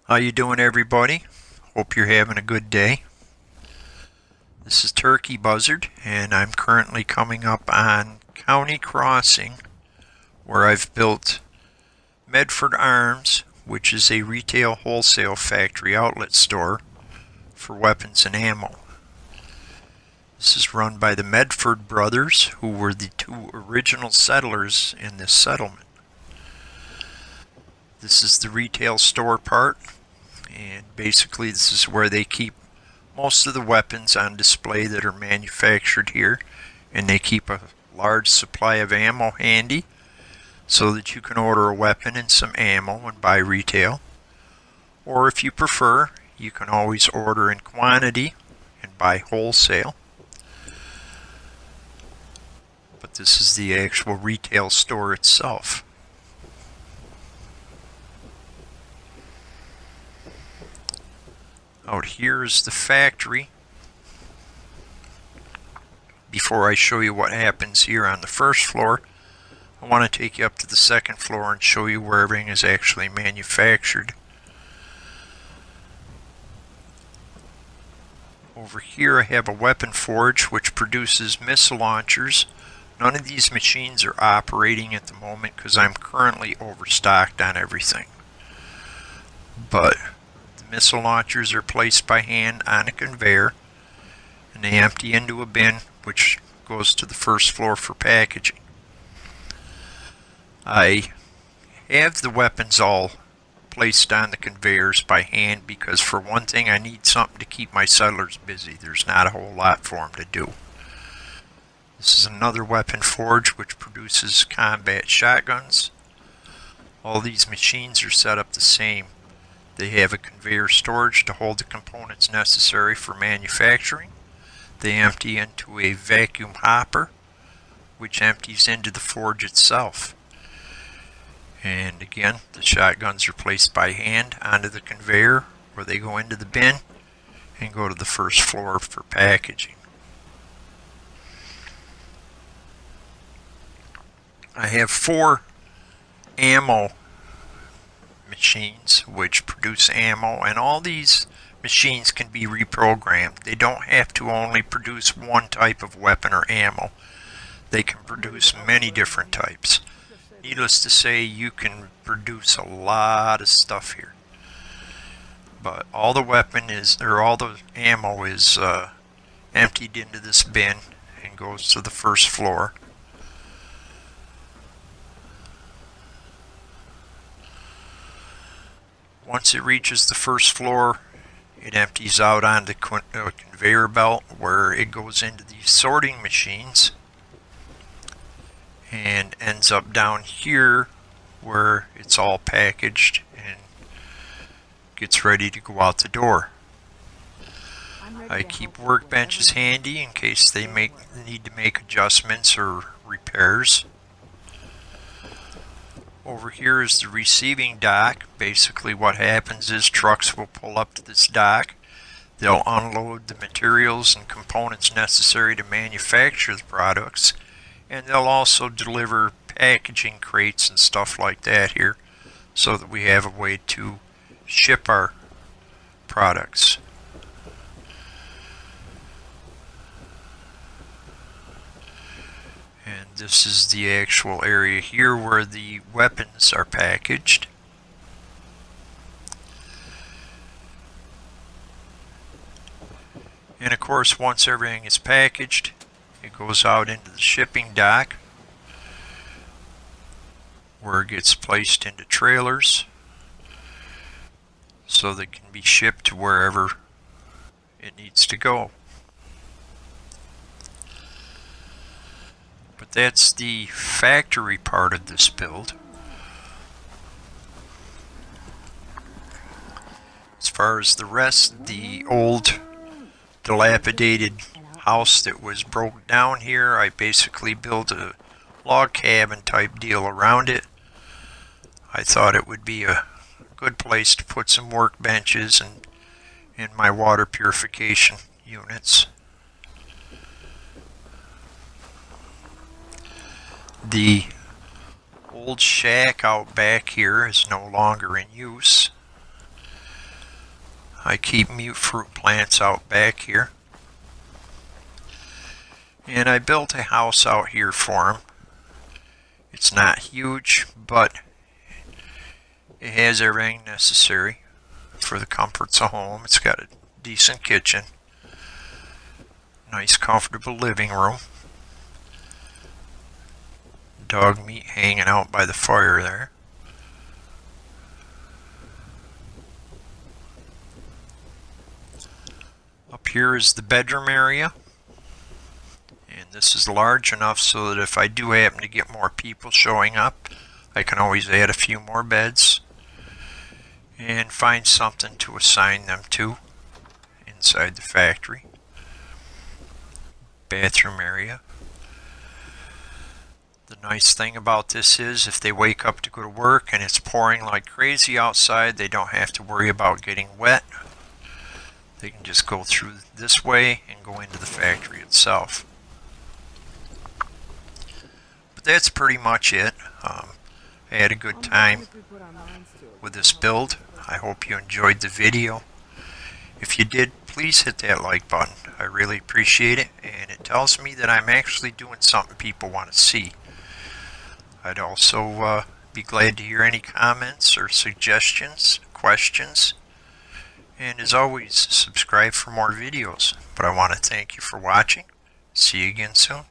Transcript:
How you doing, everybody? Hope you're having a good day. This is Turkey Buzzard, and I'm currently coming up on County Crossing, where I've built Medford Arms, which is a retail wholesale factory outlet store for weapons and ammo. This is run by the Medford brothers, who were the two original settlers in this settlement. This is the retail store part, and basically this is where they keep most of the weapons on display that are manufactured here, and they keep a large supply of ammo handy so that you can order a weapon and some ammo and buy retail. Or if you prefer, you can always order in quantity and buy wholesale. But this is the actual retail store itself. Out here is the factory. Before I show you what happens here on the first floor, I want to take you up to the second floor and show you where everything is actually manufactured. Over here I have a weapon forge which produces missile launchers. None of these machines are operating at the moment because I'm currently overstocked on everything. But missile launchers are placed by hand on a conveyor, and they empty into a bin which goes to the first floor for packaging. I have the weapons all placed on the conveyors by hand because, for one thing, I need something to keep my settlers busy. There's not a whole lot for them to do. This is another weapon forge which produces combat shotguns. All these machines are set up the same. They have a conveyor storage to hold the components necessary for manufacturing. They empty into a vacuum hopper, which empties into the forge itself. And again, the shotguns are placed by hand onto the conveyor, where they go into the bin and go to the first floor for packaging. I have 4 ammo machines which produce ammo, and all these machines can be reprogrammed. They don't have to only produce one type of weapon or ammo. They can produce many different types. Needless to say, you can produce a lot of stuff here. But all the all the ammo is emptied into this bin and goes to the first floor. Once it reaches the first floor, it empties out on the conveyor belt, where it goes into these sorting machines and ends up down here where it's all packaged and gets ready to go out the door. I keep workbenches handy in case they need to make adjustments or repairs. Over here is the receiving dock. Basically what happens is trucks will pull up to this dock. They'll unload the materials and components necessary to manufacture the products, and they'll also deliver packaging crates and stuff like that here, so that we have a way to ship our products. And this is the actual area here where the weapons are packaged. And of course, once everything is packaged, it goes out into the shipping dock, where it gets placed into trailers so that it can be shipped to wherever it needs to go. But that's the factory part of this build. As far as the rest, the old dilapidated house that was broken down here, I basically built a log cabin type deal around it. I thought it would be a good place to put some workbenches and my water purification units. The old shack out back here is no longer in use. I keep mute fruit plants out back here. And I built a house out here for him. It's not huge, but it has everything necessary for the comforts of home. It's got a decent kitchen, nice comfortable living room, dog meat hanging out by the fire there. Up here is the bedroom area, and this is large enough so that if I do happen to get more people showing up, I can always add a few more beds and find something to assign them to inside the factory. Bathroom area. The nice thing about this is if they wake up to go to work and it's pouring like crazy outside, they don't have to worry about getting wet. They can just go through this way and go into the factory itself. But that's pretty much it. I had a good time with this build. I hope you enjoyed the video. If you did, please hit that like button. I really appreciate it, and it tells me that I'm actually doing something people want to see. I'd also be glad to hear any comments or suggestions, questions. And as always, subscribe for more videos. But I want to thank you for watching. See you again soon.